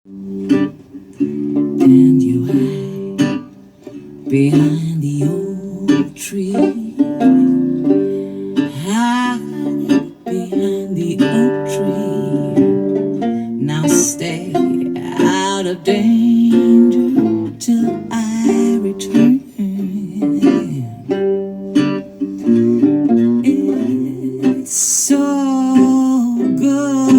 And you hide behind the old tree. Hide behind the oak tree. Now stay out of danger till I return. It's so good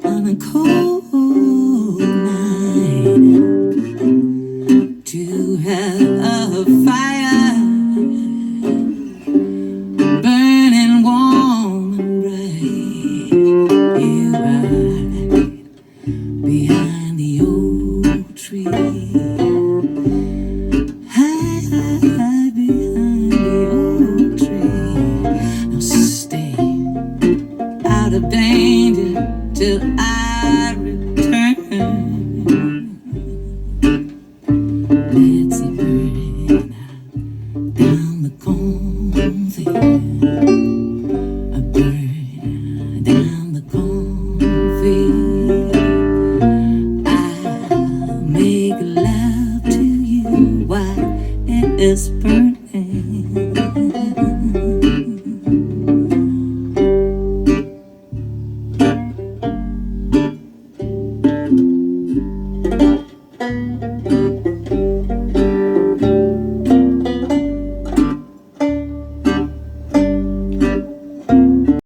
on a cold night to have a fire burning warm and bright. You ride behind the old tree. Hide behind the old tree. Now stay out of danger till I return. Let's see burning down the cornfield. A burn down the cornfield. I'll make love to you while it is burning.